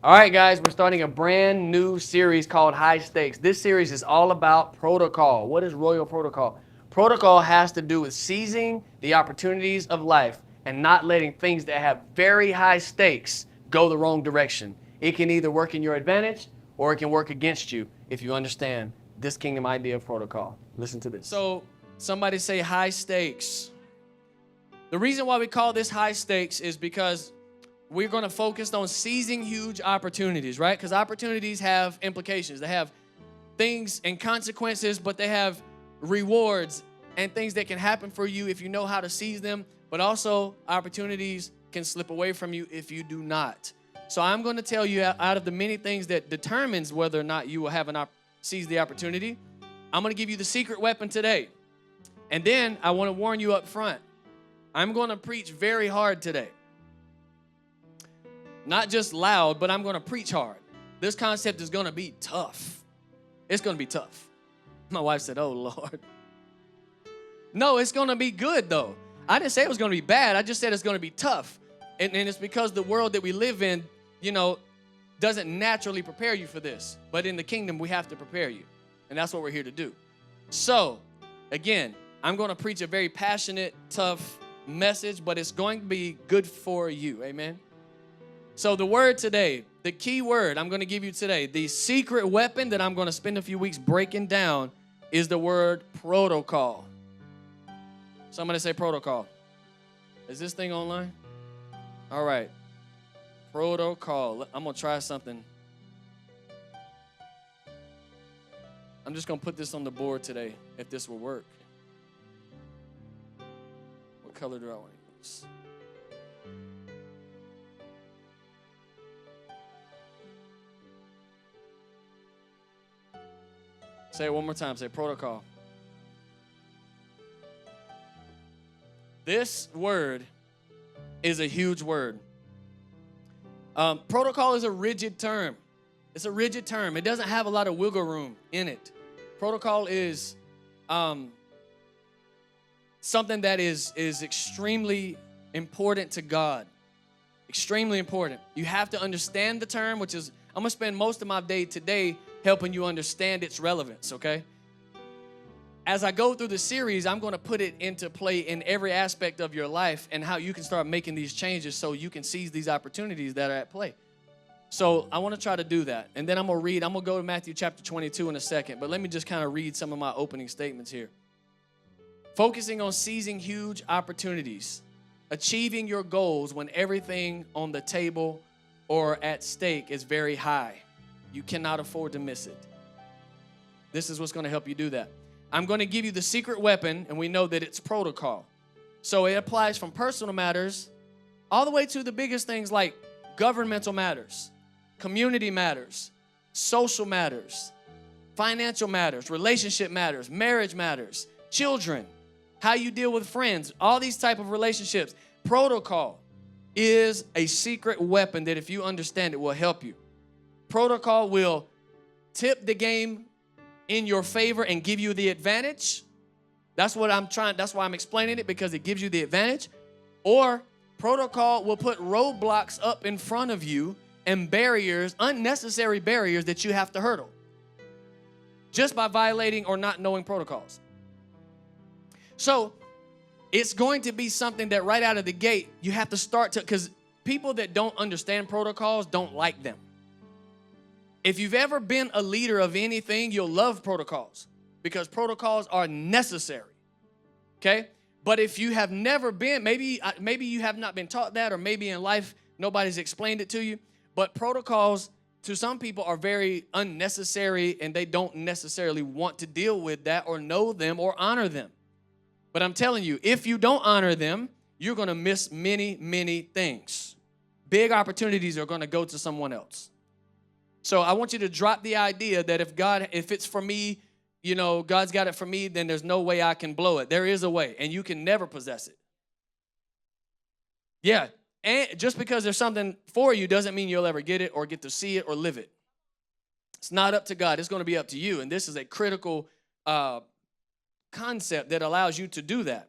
All right, guys, we're starting a brand new series called High Stakes. This series is all about protocol. What is royal protocol? Protocol has to do with seizing the opportunities of life and not letting things that have very high stakes go the wrong direction. It can either work in your advantage or it can work against you if you understand this kingdom idea of protocol. Listen to this. So, somebody say high stakes. The reason why we call this high stakes is because we're going to focus on seizing huge opportunities, right? Because opportunities have implications. They have things and consequences, but they have rewards and things that can happen for you if you know how to seize them. But also, opportunities can slip away from you if you do not. So I'm going to tell you, out of the many things that determines whether or not you will have seize the opportunity, I'm going to give you the secret weapon today. And then I want to warn you up front. I'm going to preach very hard today. Not just loud, but I'm going to preach hard. This concept is going to be tough. It's going to be tough. My wife said, oh, Lord. No, it's going to be good, though. I didn't say it was going to be bad. I just said it's going to be tough. And it's because the world that we live in, doesn't naturally prepare you for this. But in the kingdom, we have to prepare you. And that's what we're here to do. So, again, I'm going to preach a very passionate, tough message, but it's going to be good for you. Amen? So the word today, the key word I'm going to give you today, the secret weapon that I'm going to spend a few weeks breaking down is the word protocol. Somebody say protocol. Is this thing online? All right. Protocol. I'm going to try something. I'm just going to put this on the board today, if this will work. What color do I want to use? Say it one more time. Say protocol. This word is a huge word. Protocol is a rigid term. It's a rigid term. It doesn't have a lot of wiggle room in it. Protocol is something that is extremely important to God. Extremely important. You have to understand the term, which is, I'm going to spend most of my day today helping you understand its relevance, okay? As I go through the series, I'm going to put it into play in every aspect of your life and how you can start making these changes so you can seize these opportunities that are at play. So I want to try to do that. And then I'm going to go to Matthew chapter 22 in a second, but let me just kind of read some of my opening statements here. Focusing on seizing huge opportunities, achieving your goals when everything on the table or at stake is very high. You cannot afford to miss it. This is what's going to help you do that. I'm going to give you the secret weapon, and we know that it's protocol. So it applies from personal matters all the way to the biggest things like governmental matters, community matters, social matters, financial matters, relationship matters, marriage matters, children, how you deal with friends, all these type of relationships. Protocol is a secret weapon that if you understand it will help you. Protocol will tip the game in your favor and give you the advantage. That's why I'm explaining it, because it gives you the advantage. Or protocol will put roadblocks up in front of you and barriers, unnecessary barriers that you have to hurdle just by violating or not knowing protocols. So it's going to be something that right out of the gate you have to start to, because people that don't understand protocols don't like them. If you've ever been a leader of anything, you'll love protocols because protocols are necessary, okay? But if you have never been, maybe you have not been taught that, or maybe in life nobody's explained it to you, but protocols to some people are very unnecessary and they don't necessarily want to deal with that or know them or honor them. But I'm telling you, if you don't honor them, you're going to miss many, many things. Big opportunities are going to go to someone else. So I want you to drop the idea that if it's for me, God's got it for me, then there's no way I can blow it. There is a way, and you can never possess it. Yeah, and just because there's something for you doesn't mean you'll ever get it or get to see it or live it. It's not up to God. It's going to be up to you, and this is a critical concept that allows you to do that.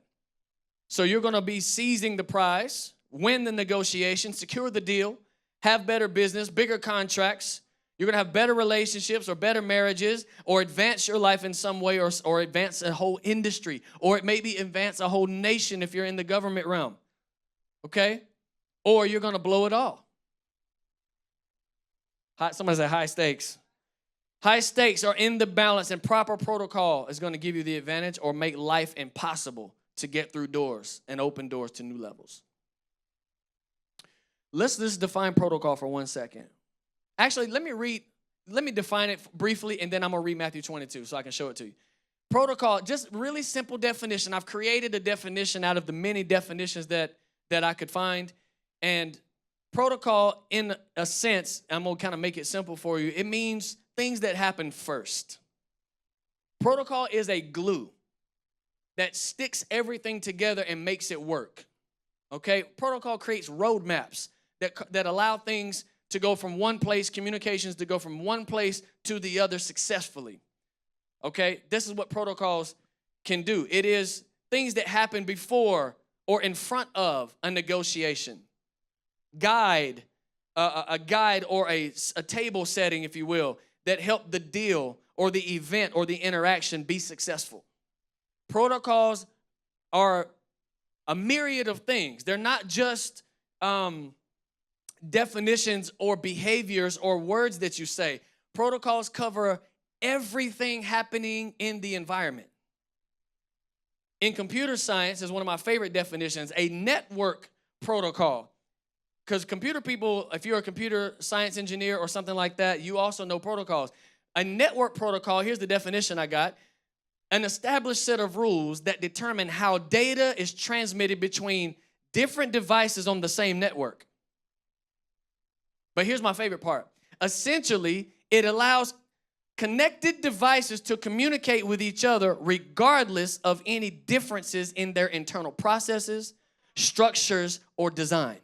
So you're going to be seizing the prize, win the negotiation, secure the deal, have better business, bigger contracts. You're going to have better relationships or better marriages or advance your life in some way or advance a whole industry or it maybe advance a whole nation if you're in the government realm, okay? Or you're going to blow it all. Somebody say high stakes. High stakes are in the balance, and proper protocol is going to give you the advantage or make life impossible to get through doors and open doors to new levels. Let's just define protocol for 1 second. Actually, let me define it briefly, and then I'm going to read Matthew 22 so I can show it to you. Protocol, just really simple definition. I've created a definition out of the many definitions that I could find. And protocol, in a sense, I'm going to kind of make it simple for you. It means things that happen first. Protocol is a glue that sticks everything together and makes it work. Okay? Protocol creates roadmaps that allow things to go from one place, communications to go from one place to the other successfully. Okay? This is what protocols can do. It is things that happen before or in front of a negotiation. A guide or a table setting, if you will, that help the deal or the event or the interaction be successful. Protocols are a myriad of things. They're not just definitions or behaviors or words that you say. Protocols cover everything happening in the environment. In computer science is one of my favorite definitions, a network protocol. Because computer people, if you're a computer science engineer or something like that, you also know protocols. A network protocol, here's the definition I got, an established set of rules that determine how data is transmitted between different devices on the same network. But here's my favorite part. Essentially, it allows connected devices to communicate with each other regardless of any differences in their internal processes, structures, or design.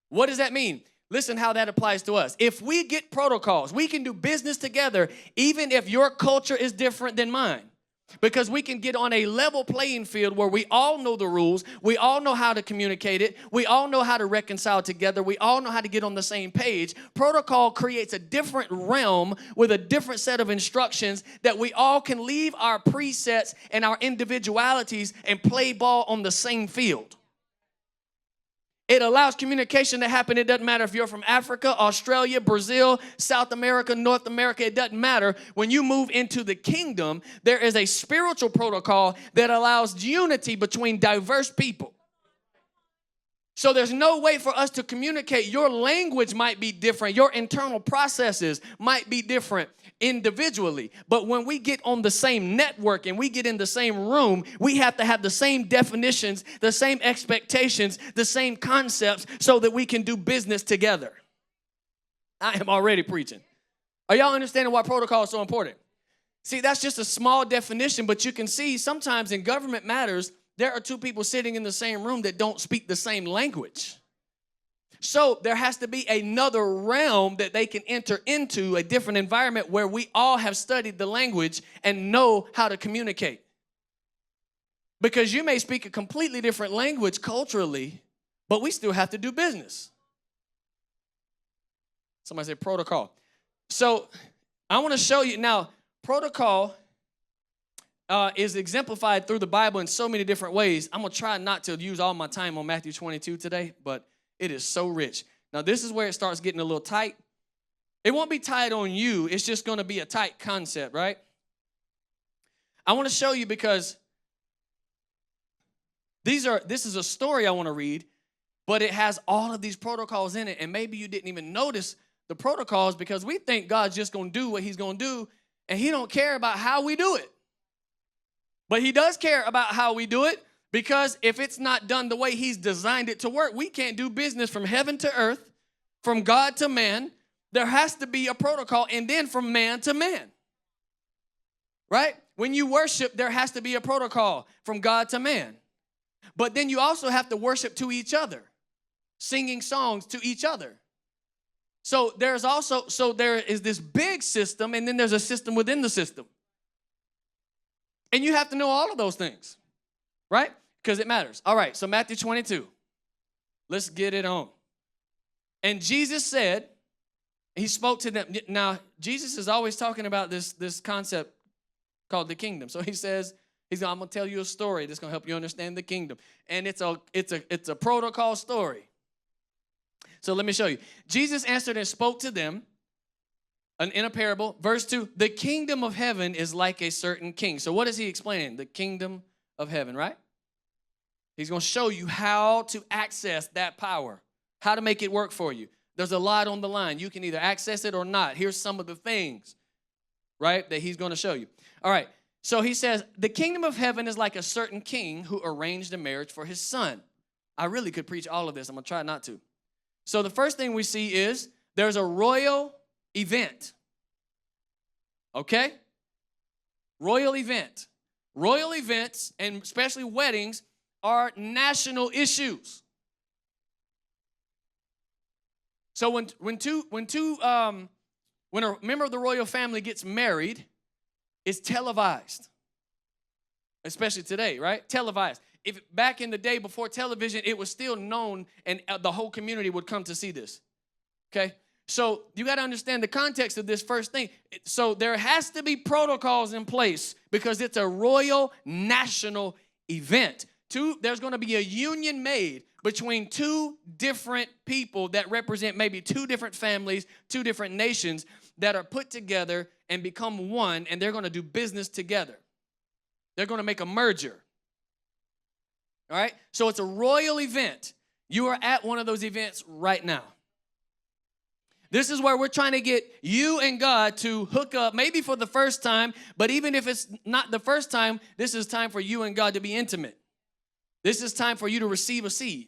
What does that mean? Listen how that applies to us. If we get protocols, we can do business together even if your culture is different than mine. Because we can get on a level playing field where we all know the rules, we all know how to communicate it, we all know how to reconcile together, we all know how to get on the same page. Protocol creates a different realm with a different set of instructions that we all can leave our presets and our individualities and play ball on the same field. It allows communication to happen. It doesn't matter if you're from Africa, Australia, Brazil, South America, North America. It doesn't matter. When you move into the kingdom, there is a spiritual protocol that allows unity between diverse people. So there's no way for us to communicate. Your language might be different. Your internal processes might be different individually. But when we get on the same network and we get in the same room, we have to have the same definitions, the same expectations, the same concepts so that we can do business together. I am already preaching. Are y'all understanding why protocol is so important? See, that's just a small definition, but you can see sometimes in government matters, there are two people sitting in the same room that don't speak the same language. So there has to be another realm that they can enter into, a different environment where we all have studied the language and know how to communicate. Because you may speak a completely different language culturally, but we still have to do business. Somebody say protocol. So I want to show you now, protocol is exemplified through the Bible in so many different ways. I'm going to try not to use all my time on Matthew 22 today, but it is so rich. Now, this is where it starts getting a little tight. It won't be tight on you. It's just going to be a tight concept, right? I want to show you because this is a story I want to read, but it has all of these protocols in it, and maybe you didn't even notice the protocols because we think God's just going to do what he's going to do, and he don't care about how we do it. But he does care about how we do it, because if it's not done the way he's designed it to work, we can't do business from heaven to earth, from God to man. There has to be a protocol, and then from man to man. Right? When you worship, there has to be a protocol from God to man. But then you also have to worship to each other, singing songs to each other. So there is this big system, and then there's a system within the system. And you have to know all of those things, right? Because it matters. All right, so Matthew 22. Let's get it on. And Jesus said, he spoke to them. Now, Jesus is always talking about this concept called the kingdom. So he says, I'm going to tell you a story that's going to help you understand the kingdom. And it's a protocol story. So let me show you. Jesus answered and spoke to them in a parable. Verse 2, the kingdom of heaven is like a certain king. So what is he explaining? The kingdom of heaven, right? He's going to show you how to access that power, how to make it work for you. There's a lot on the line. You can either access it or not. Here's some of the things, right, that he's going to show you. All right. So he says, the kingdom of heaven is like a certain king who arranged a marriage for his son. I really could preach all of this. I'm going to try not to. So the first thing we see is there's a royal event. Okay? Royal event. Royal events, and especially weddings, are national issues. So when a member of the royal family gets married, it's televised. Especially today, right? Televised. If back in the day before television, it was still known and the whole community would come to see this. Okay? So you got to understand the context of this first thing. So there has to be protocols in place because it's a royal national event. There's going to be a union made between two different people that represent maybe two different families, two different nations that are put together and become one, and they're going to do business together. They're going to make a merger. All right? So it's a royal event. You are at one of those events right now. This is where we're trying to get you and God to hook up, maybe for the first time, but even if it's not the first time, this is time for you and God to be intimate. This is time for you to receive a seed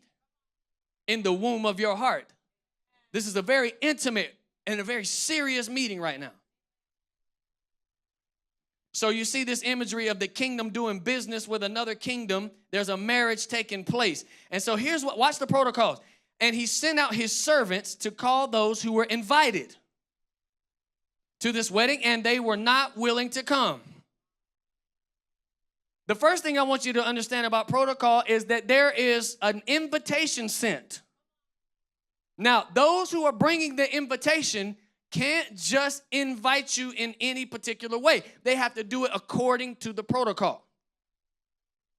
in the womb of your heart. This is a very intimate and a very serious meeting right now. So you see this imagery of the kingdom doing business with another kingdom. There's a marriage taking place. And so watch the protocols. And he sent out his servants to call those who were invited to this wedding, and they were not willing to come. The first thing I want you to understand about protocol is that there is an invitation sent. Now, those who are bringing the invitation can't just invite you in any particular way. They have to do it according to the protocol.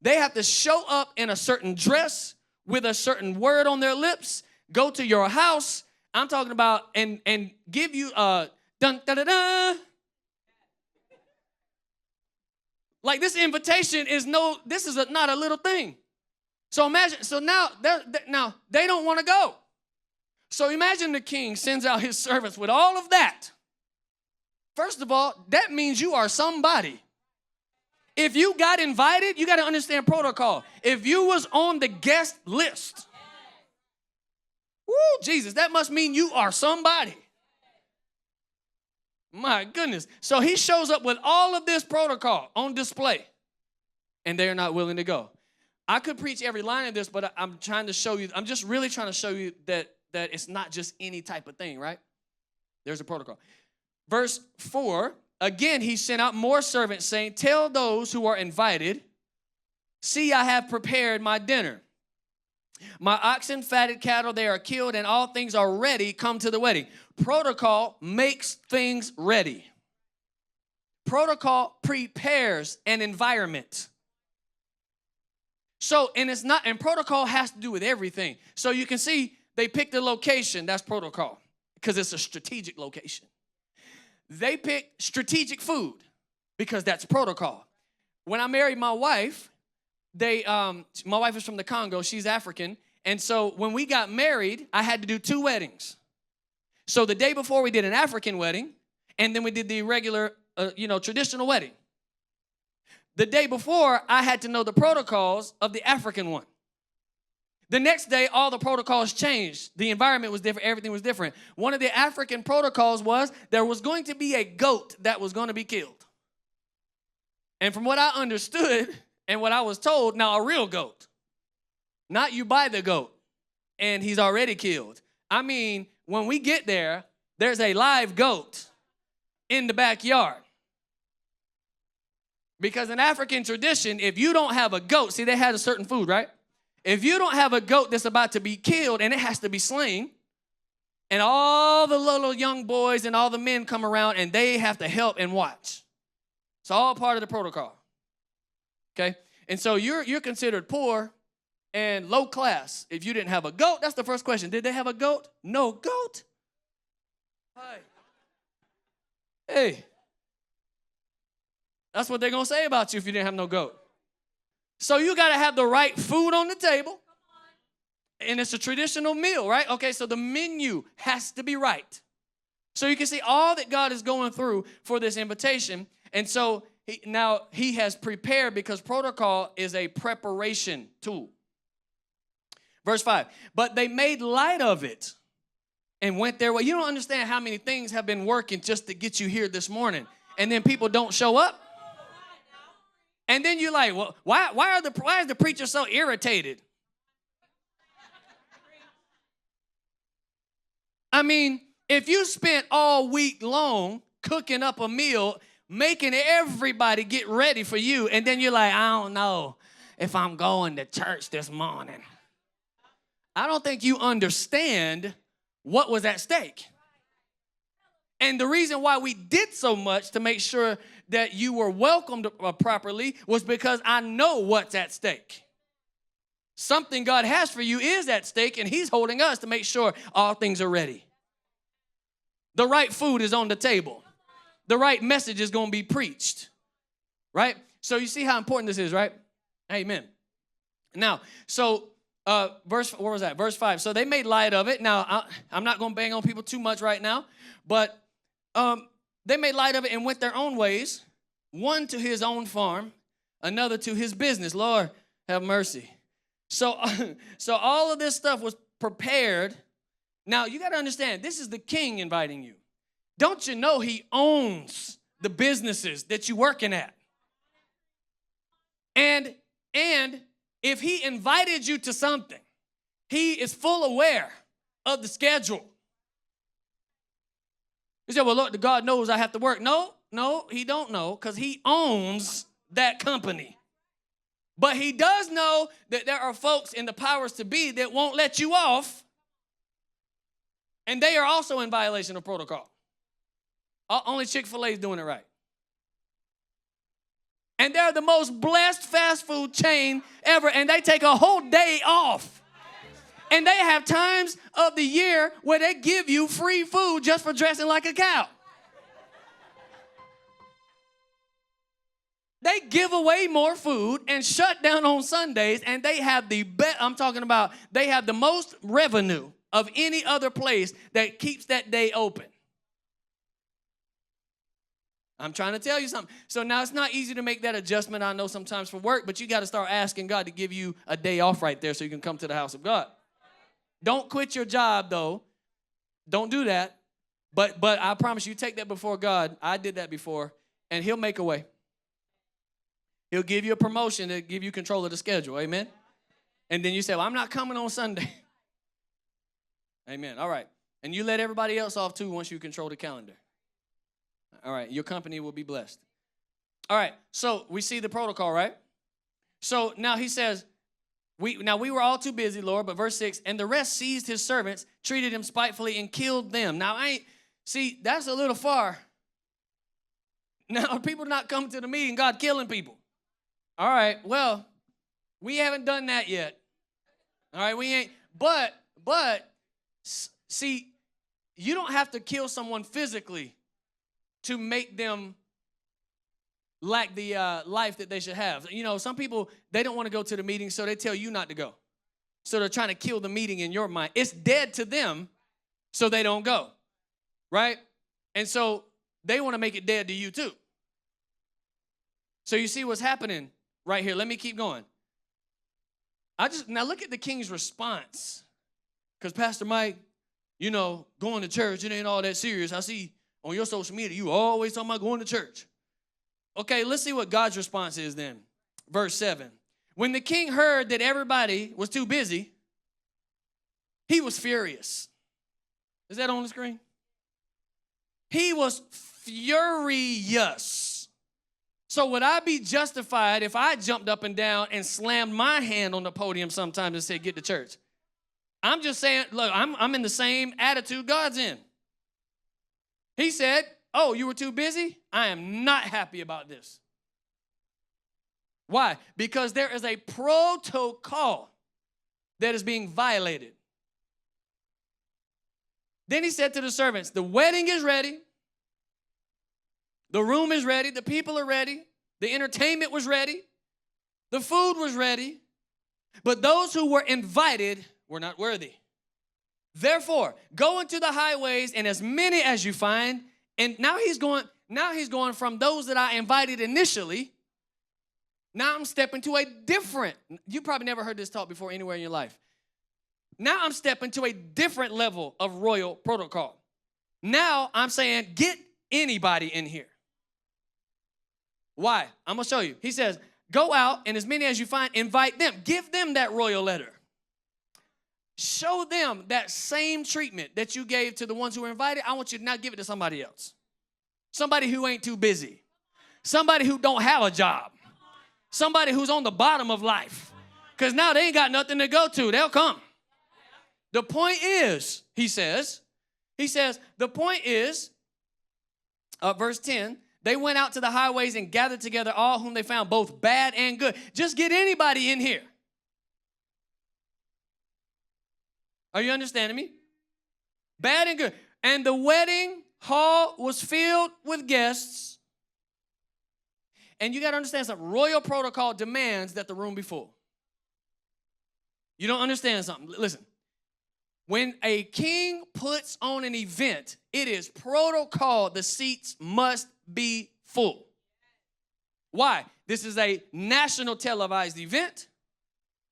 They have to show up in a certain dress with a certain word on their lips, go to your house. I'm talking about and give you a dun da da da. Like this invitation is not a little thing. So imagine, now they don't want to go. So imagine the king sends out his servants with all of that. First of all, that means you are somebody. If you got invited, you got to understand protocol. If you was on the guest list, woo, Jesus, that must mean you are somebody. My goodness. So he shows up with all of this protocol on display, and they're not willing to go. I could preach every line of this, but I'm trying to show you, I'm just really trying to show you that it's not just any type of thing, right? There's a protocol. Verse 4, again, he sent out more servants saying, tell those who are invited, see, I have prepared my dinner. My oxen, fatted cattle, they are killed, and all things are ready. Come to the wedding. Protocol makes things ready. Protocol prepares an environment. So, and protocol has to do with everything. So you can see they picked a location, that's protocol, because it's a strategic location. They picked strategic food because that's protocol. When I married my wife, my wife is from the Congo, she's African, and so when we got married, I had to do 2 weddings. So the day before we did an African wedding, and then we did the regular, traditional wedding. The day before, I had to know the protocols of the African one. The next day, all the protocols changed. The environment was different. Everything was different. One of the African protocols was there was going to be a goat that was going to be killed. And from what I understood and what I was told, now a real goat. Not you buy the goat and he's already killed. I mean, when we get there, there's a live goat in the backyard. Because in African tradition, if you don't have a goat, see, they had a certain food, right? If you don't have a goat that's about to be killed and it has to be slain, And all the little young boys and all the men come around and they have to help and watch. It's all part of the protocol. Okay? And so you're considered poor and low class if you didn't have a goat. That's the first question. Did they have a goat? No goat. Hey. That's what they're going to say about you if you didn't have no goat. So you got to have the right food on the table. And it's a traditional meal, right? Okay, so the menu has to be right. So you can see all that God is going through for this invitation. And so now he has prepared, because protocol is a preparation tool. Verse 5, but they made light of it and went their way. You don't understand how many things have been working just to get you here this morning. And then people don't show up. And then you're like, well, why is the preacher so irritated? I mean, if you spent all week long cooking up a meal, making everybody get ready for you, and then you're like, I don't know if I'm going to church this morning. I don't think you understand what was at stake. And the reason why we did so much to make sure that you were welcomed properly was because I know what's at stake. Something God has for you is at stake, and he's holding us to make sure all things are ready. The right food is on the table. The right message is going to be preached, right? So you see how important this is, right? Amen. Now, so verse 5. So they made light of it. Now, I'm not going to bang on people too much right now, but they made light of it and went their own ways, one to his own farm, another to his business. Lord, have mercy. So all of this stuff was prepared. Now, you got to understand, this is the king inviting you. Don't you know he owns the businesses that you're working at? And if he invited you to something, he is full aware of the schedule. You say, well, Lord, God knows I have to work. No, he don't know, because he owns that company. But he does know that there are folks in the powers to be that won't let you off, and they are also in violation of protocol. Only Chick-fil-A is doing it right. And they're the most blessed fast food chain ever, and they take a whole day off. And they have times of the year where they give you free food just for dressing like a cow. They give away more food and shut down on Sundays, and they have they have the most revenue of any other place that keeps that day open. I'm trying to tell you something. So now it's not easy to make that adjustment, I know, sometimes for work, but you got to start asking God to give you a day off right there so you can come to the house of God. Don't quit your job, though. Don't do that. But I promise you, take that before God. I did that before, and he'll make a way. He'll give you a promotion to give you control of the schedule. Amen? And then you say, well, I'm not coming on Sunday. Amen. All right. And you let everybody else off, too, once you control the calendar. All right. Your company will be blessed. All right. So we see the protocol, right? So now he says, we were all too busy, Lord, but verse 6, and the rest seized his servants, treated him spitefully, and killed them. Now, that's a little far. Now, people not coming to the meeting, God killing people. All right, well, we haven't done that yet. All right, we ain't, but, see, you don't have to kill someone physically to make them lack the life that they should have. You know, some people, they don't want to go to the meeting, so they tell you not to go. So they're trying to kill the meeting in your mind. It's dead to them, so they don't go, right? And so they want to make it dead to you too. So you see what's happening right here. Let me keep going. Now look at the king's response. Because Pastor Mike, you know, going to church, it ain't all that serious. I see on your social media, you always talking about going to church. Okay, let's see what God's response is then. Verse 7. When the king heard that everybody was too busy, he was furious. Is that on the screen? He was furious. So would I be justified if I jumped up and down and slammed my hand on the podium sometimes and said, get to church? I'm just saying, look, I'm in the same attitude God's in. He said, oh, you were too busy? I am not happy about this. Why? Because there is a protocol that is being violated. Then he said to the servants, the wedding is ready. The room is ready. The people are ready. The entertainment was ready. The food was ready. But those who were invited were not worthy. Therefore, go into the highways and as many as you find. And now he's going from those that I invited initially. Now I'm stepping to a different, you probably never heard this taught before anywhere in your life. Now I'm stepping to a different level of royal protocol. Now I'm saying, get anybody in here. Why? I'm going to show you. He says, go out and as many as you find, invite them. Give them that royal letter. Show them that same treatment that you gave to the ones who were invited. I want you to now give it to somebody else. Somebody who ain't too busy. Somebody who don't have a job. Somebody who's on the bottom of life. Because now they ain't got nothing to go to. They'll come. The point is, he says, the point is, verse 10, they went out to the highways and gathered together all whom they found, both bad and good. Just get anybody in here. Are you understanding me? Bad and good. And the wedding hall was filled with guests. And you got to understand something. Royal protocol demands that the room be full. You don't understand something. Listen. When a king puts on an event, it is protocol. The seats must be full. Why? This is a national televised event.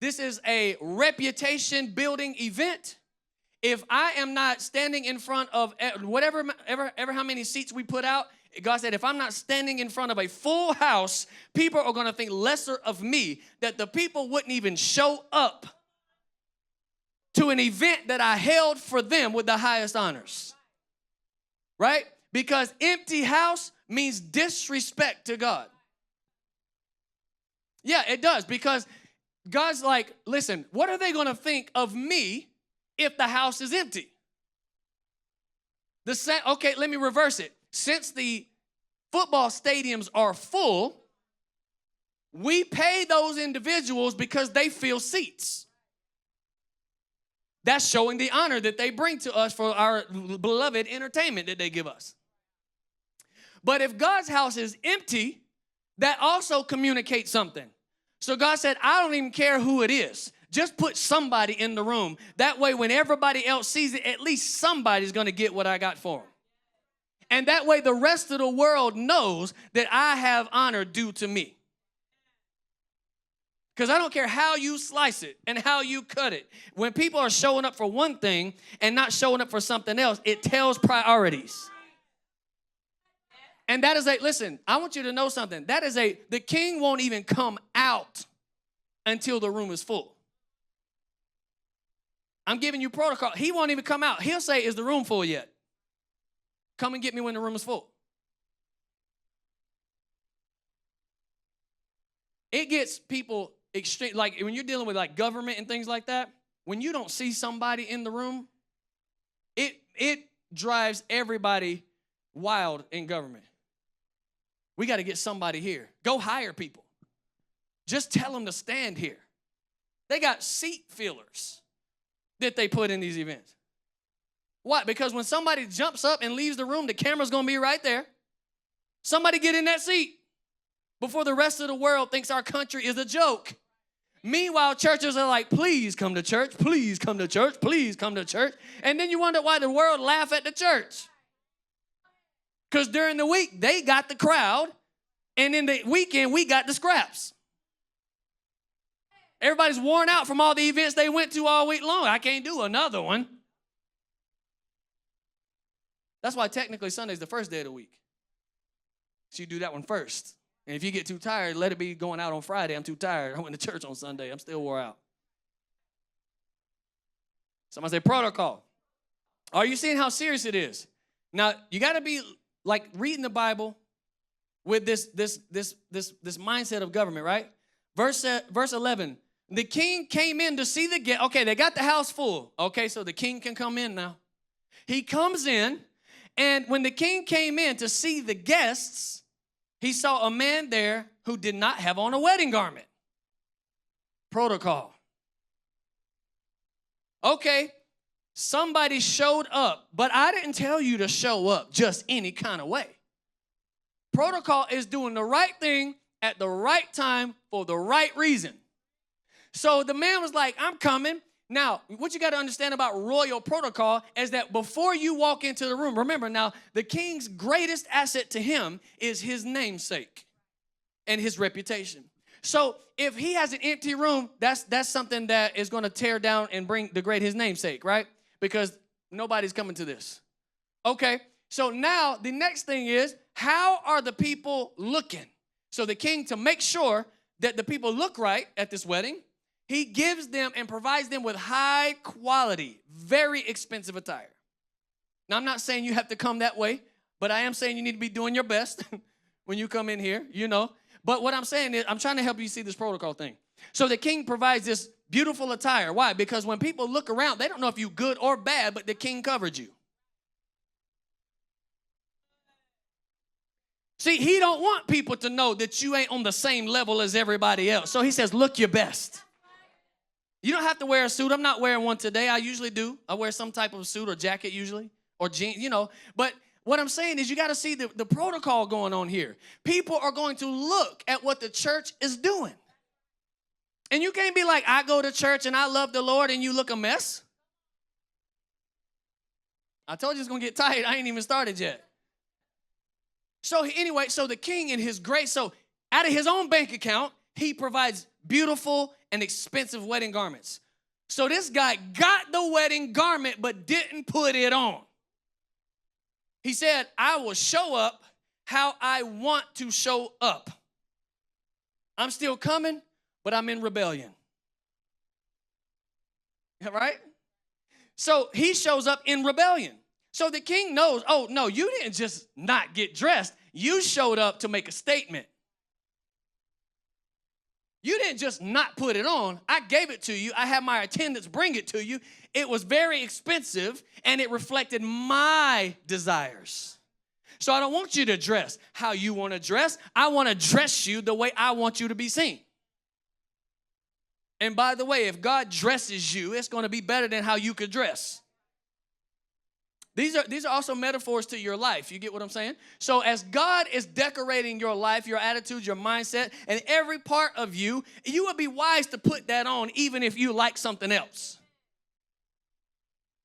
This is a reputation building event. If I am not standing in front of whatever how many seats we put out, God said, if I'm not standing in front of a full house, people are going to think lesser of me, that the people wouldn't even show up to an event that I held for them with the highest honors. Right? Because empty house means disrespect to God. Yeah, it does. Because God's like, listen, what are they going to think of me if the house is empty? Okay, let me reverse it. Since the football stadiums are full, we pay those individuals because they fill seats. That's showing the honor that they bring to us for our beloved entertainment that they give us. But if God's house is empty, that also communicates something. So God said, I don't even care who it is. Just put somebody in the room. That way, when everybody else sees it, at least somebody's going to get what I got for them. And that way, the rest of the world knows that I have honor due to me. Because I don't care how you slice it and how you cut it. When people are showing up for one thing and not showing up for something else, it tells priorities. And that is listen, I want you to know something. The king won't even come out until the room is full. I'm giving you protocol. He won't even come out. He'll say, is the room full yet? Come and get me when the room is full. It gets people extreme, like when you're dealing with like government and things like that, when you don't see somebody in the room, it drives everybody wild in government. We got to get somebody here. Go hire people. Just tell them to stand here. They got seat fillers that they put in these events. Why? Because when somebody jumps up and leaves the room, the camera's going to be right there. Somebody get in that seat before the rest of the world thinks our country is a joke. Meanwhile, churches are like, please come to church, please come to church, please come to church. And then you wonder why the world laugh at the church. Because during the week, they got the crowd, and in the weekend, we got the scraps. Everybody's worn out from all the events they went to all week long. I can't do another one. That's why technically Sunday's the first day of the week. So you do that one first. And if you get too tired, let it be going out on Friday. I'm too tired. I went to church on Sunday. I'm still wore out. Somebody say protocol. Are you seeing how serious it is? Now, you got to be like reading the Bible with this mindset of government, right? Verse 11. the king came in to see the guest. Okay, they got the house full. Okay, so the king can come in now. He comes in, and when the king came in to see the guests, he saw a man there who did not have on a wedding garment. Protocol. Okay, somebody showed up, but I didn't tell you to show up just any kind of way. Protocol is doing the right thing at the right time for the right reason. So the man was like, I'm coming. Now, what you got to understand about royal protocol is that before you walk into the room, remember now, the king's greatest asset to him is his namesake and his reputation. So if he has an empty room, that's something that is going to tear down and degrade his namesake, right? Because nobody's coming to this. Okay, so now the next thing is, how are the people looking? So the king, to make sure that the people look right at this wedding, he gives them and provides them with high quality, very expensive attire. Now, I'm not saying you have to come that way, but I am saying you need to be doing your best when you come in here, you know. But what I'm saying is, I'm trying to help you see this protocol thing. So the king provides this beautiful attire. Why? Because when people look around, they don't know if you're good or bad, but the king covered you. See, he don't want people to know that you ain't on the same level as everybody else. So he says, look your best. You don't have to wear a suit. I'm not wearing one today. I usually do. I wear some type of suit or jacket usually, or jeans, you know. But what I'm saying is you got to see the protocol going on here. People are going to look at what the church is doing. And you can't be like, I go to church and I love the Lord, and you look a mess. I told you it's going to get tight. I ain't even started yet. So anyway, so the king in his grace, so out of his own bank account, he provides beautiful and expensive wedding garments. So this guy got the wedding garment but didn't put it on. He said, I will show up how I want to show up. I'm still coming, but I'm in rebellion. Right? So he shows up in rebellion. So the king knows, oh, no, you didn't just not get dressed. You showed up to make a statement. You didn't just not put it on. I gave it to you. I had my attendants bring it to you. It was very expensive, and it reflected my desires. So I don't want you to dress how you want to dress. I want to dress you the way I want you to be seen. And by the way, if God dresses you, it's going to be better than how you could dress. These are also metaphors to your life. You get what I'm saying? So as God is decorating your life, your attitudes, your mindset, and every part of you, you would be wise to put that on even if you like something else.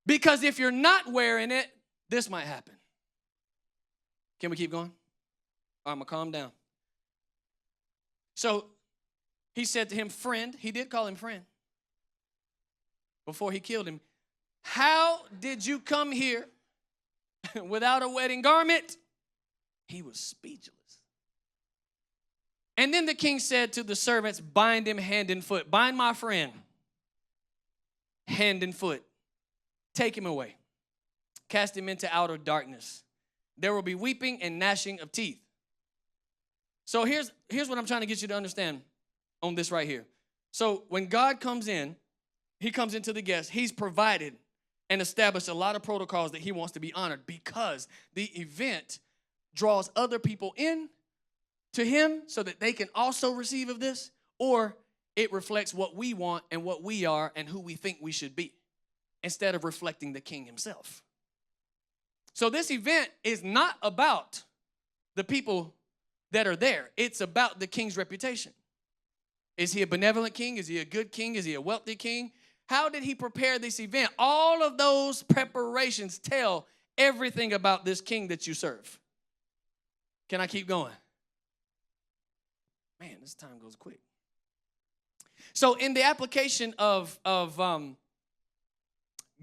Because if you're not wearing it, this might happen. Can we keep going? I'm going to calm down. So he said to him, friend. He did call him friend before he killed him. How did you come here without a wedding garment? He was speechless. And then the king said to the servants, bind him hand and foot. Bind my friend hand and foot. Take him away. Cast him into outer darkness. There will be weeping and gnashing of teeth. So here's what I'm trying to get you to understand on this right here. So when God comes in, he comes into the guest. He's provided and established a lot of protocols that he wants to be honored, because the event draws other people in to him so that they can also receive of this, or it reflects what we want and what we are and who we think we should be, instead of reflecting the king himself. So this event is not about the people that are there. It's about the king's reputation. Is he a benevolent king? Is he a good king? Is he a wealthy king? How did he prepare this event? All of those preparations tell everything about this king that you serve. Can I keep going? Man, this time goes quick. So in the application of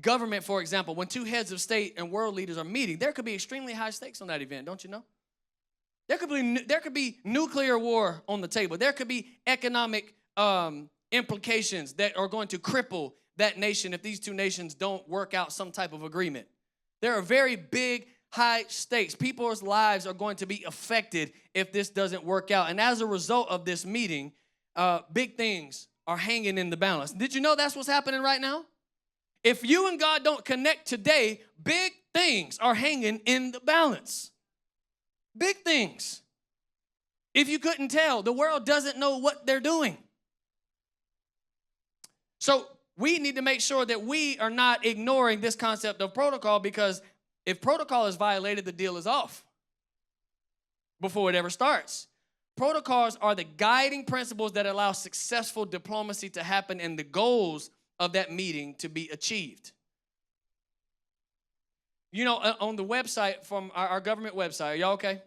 government, for example, when two heads of state and world leaders are meeting, there could be extremely high stakes on that event, don't you know? There could be nuclear war on the table. There could be economic implications that are going to cripple that nation if these two nations don't work out some type of agreement. There are very big, high stakes. People's lives are going to be affected if this doesn't work out. And as a result of this meeting, big things are hanging in the balance. Did you know that's what's happening right now? If you and God don't connect today, big things are hanging in the balance. Big things. If you couldn't tell, the world doesn't know what they're doing. So we need to make sure that we are not ignoring this concept of protocol, because if protocol is violated, the deal is off before it ever starts. Protocols are the guiding principles that allow successful diplomacy to happen and the goals of that meeting to be achieved. You know, on the website, from our government website, are y'all okay?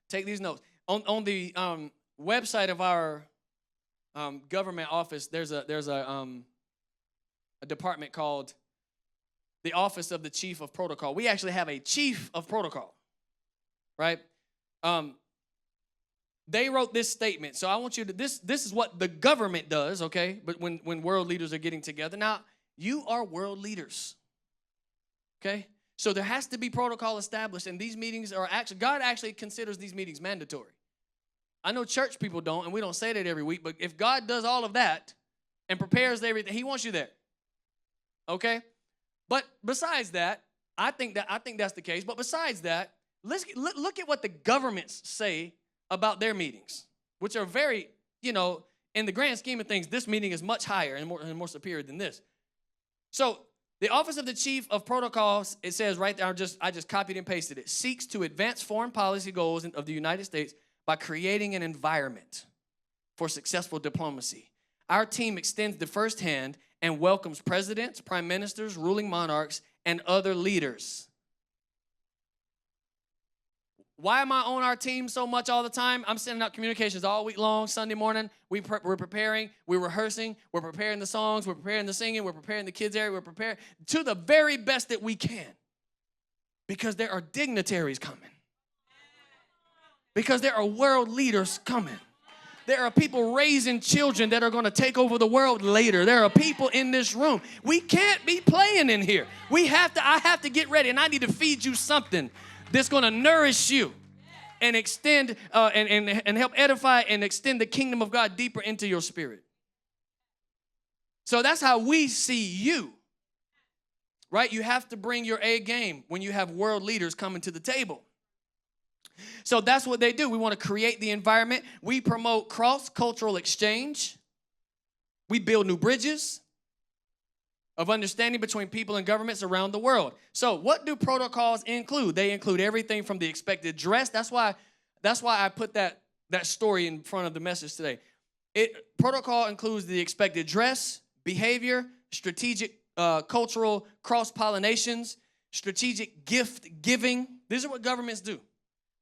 Take these notes. On the website of our government office, there's a department called the Office of the Chief of Protocol. We actually have a Chief of Protocol, right? They wrote this statement. So I want you to, this is what the government does, okay? But when world leaders are getting together. Now, you are world leaders, okay? So there has to be protocol established, and these meetings are actually, God actually considers these meetings mandatory. I know church people don't, and we don't say that every week, but if God does all of that and prepares everything, he wants you there, okay? But besides that, I think that's the case. But besides that, let's look at what the governments say about their meetings, which are very, in the grand scheme of things, this meeting is much higher and more superior than this. So the Office of the Chief of Protocols, it says right there, I just copied and pasted it, seeks to advance foreign policy goals of the United States by creating an environment for successful diplomacy. Our team extends the first hand and welcomes presidents, prime ministers, ruling monarchs, and other leaders. Why am I on our team so much all the time? I'm sending out communications all week long. Sunday morning, we're preparing, we're rehearsing, we're preparing the songs, we're preparing the singing, we're preparing the kids area, we're preparing to the very best that we can. Because there are dignitaries coming. Because there are world leaders coming. There are people raising children that are going to take over the world later. There are people in this room. We can't be playing in here. I have to get ready, and I need to feed you something that's going to nourish you and extend and help edify and extend the kingdom of God deeper into your spirit. So that's how we see you, right? You have to bring your A game when you have world leaders coming to the table. So that's what they do. We want to create the environment. We promote cross-cultural exchange. We build new bridges of understanding between people and governments around the world. So what do protocols include? They include everything from the expected dress. That's why I put that story in front of the message today. Protocol includes the expected dress, behavior, strategic cultural cross-pollinations, strategic gift giving. These are what governments do.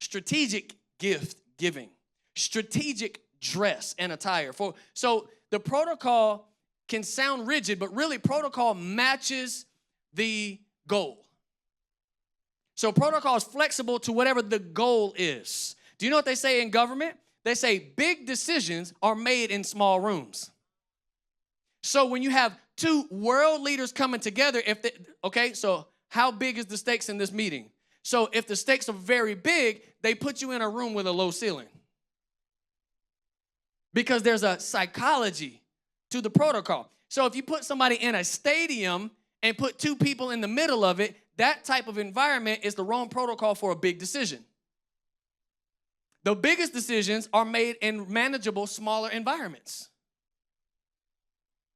Strategic gift giving, strategic dress and attire. So the protocol can sound rigid, but really protocol matches the goal. So protocol is flexible to whatever the goal is. Do you know what they say in government? They say big decisions are made in small rooms. So when you have two world leaders coming together, so how big is the stakes in this meeting? So if the stakes are very big, they put you in a room with a low ceiling. Because there's a psychology to the protocol. So if you put somebody in a stadium and put two people in the middle of it, that type of environment is the wrong protocol for a big decision. The biggest decisions are made in manageable, smaller environments.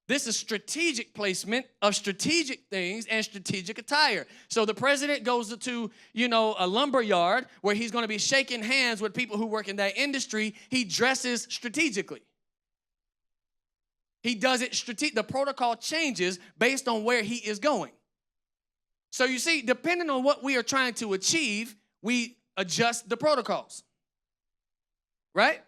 This is strategic placement of strategic things and strategic attire. So the president goes to, a lumber yard where he's going to be shaking hands with people who work in that industry. He dresses strategically. He does it the protocol changes based on where he is going. So you see, depending on what we are trying to achieve, we adjust the protocols. Right?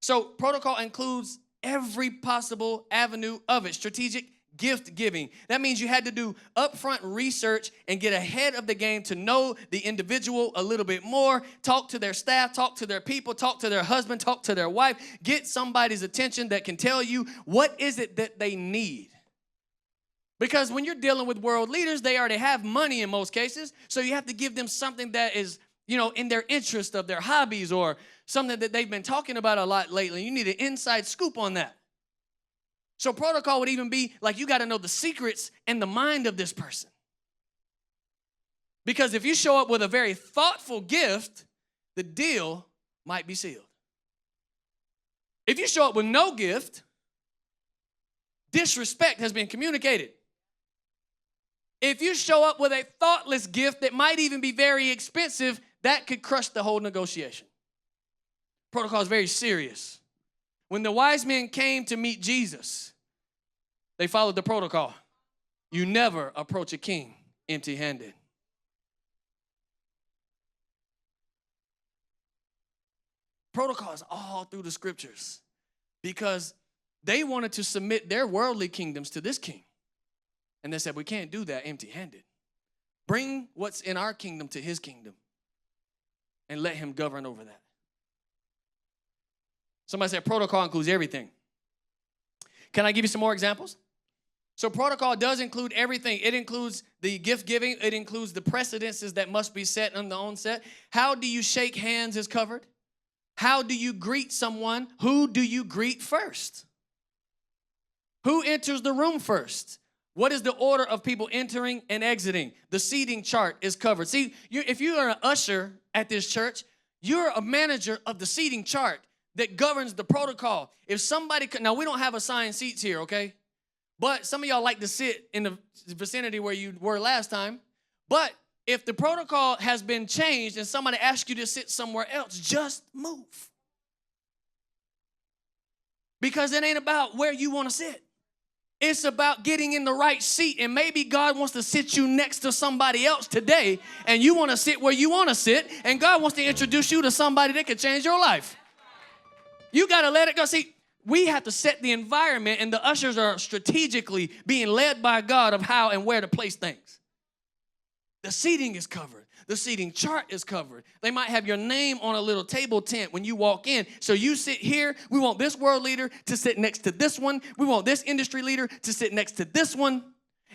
So protocol includes every possible avenue of it. Strategic gift giving. That means you had to do upfront research and get ahead of the game to know the individual a little bit more, talk to their staff, talk to their people, talk to their husband, talk to their wife, get somebody's attention that can tell you what is it that they need. Because when you're dealing with world leaders, they already have money in most cases, so you have to give them something that is, in their interest of their hobbies or something that they've been talking about a lot lately. You need an inside scoop on that. So protocol would even be like you got to know the secrets and the mind of this person. Because if you show up with a very thoughtful gift, the deal might be sealed. If you show up with no gift, disrespect has been communicated. If you show up with a thoughtless gift that might even be very expensive, that could crush the whole negotiation. Protocol is very serious. When the wise men came to meet Jesus, they followed the protocol. You never approach a king empty-handed. Protocol is all through the scriptures because they wanted to submit their worldly kingdoms to this king. And they said, we can't do that empty-handed. Bring what's in our kingdom to his kingdom and let him govern over that. Somebody said protocol includes everything. Can I give you some more examples? So protocol does include everything. It includes the gift giving. It includes the precedences that must be set on the onset. How do you shake hands is covered. How do you greet someone? Who do you greet first? Who enters the room first? What is the order of people entering and exiting? The seating chart is covered. See, if you are an usher at this church, you're a manager of the seating chart that governs the protocol. If somebody, now we don't have assigned seats here, okay? But some of y'all like to sit in the vicinity where you were last time. But if the protocol has been changed and somebody asks you to sit somewhere else, just move. Because it ain't about where you want to sit. It's about getting in the right seat. And maybe God wants to sit you next to somebody else today, and you want to sit where you want to sit, and God wants to introduce you to somebody that could change your life. You got to let it go. See, we have to set the environment, and the ushers are strategically being led by God of how and where to place things. The seating is covered. The seating chart is covered. They might have your name on a little table tent when you walk in. So you sit here. We want this world leader to sit next to this one. We want this industry leader to sit next to this one.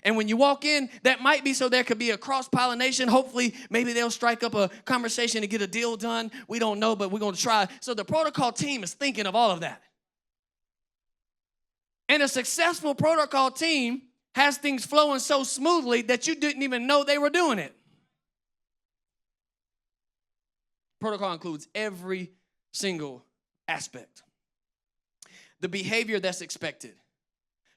And when you walk in, that might be so there could be a cross-pollination. Hopefully, maybe they'll strike up a conversation to get a deal done. We don't know, but we're going to try. So the protocol team is thinking of all of that. And a successful protocol team has things flowing so smoothly that you didn't even know they were doing it. Protocol includes every single aspect. The behavior that's expected.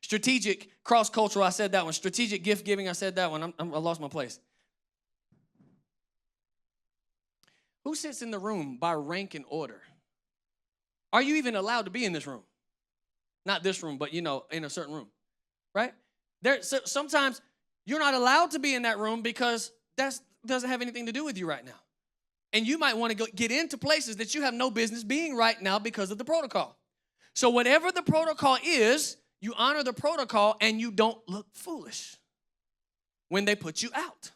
Strategic, cross-cultural, I said that one. Strategic gift giving, I said that one. I lost my place. Who sits in the room by rank and order? Are you even allowed to be in this room? Not this room, but, in a certain room, right? Sometimes you're not allowed to be in that room because that doesn't have anything to do with you right now. And you might want to get into places that you have no business being right now because of the protocol. So whatever the protocol is, you honor the protocol and you don't look foolish when they put you out.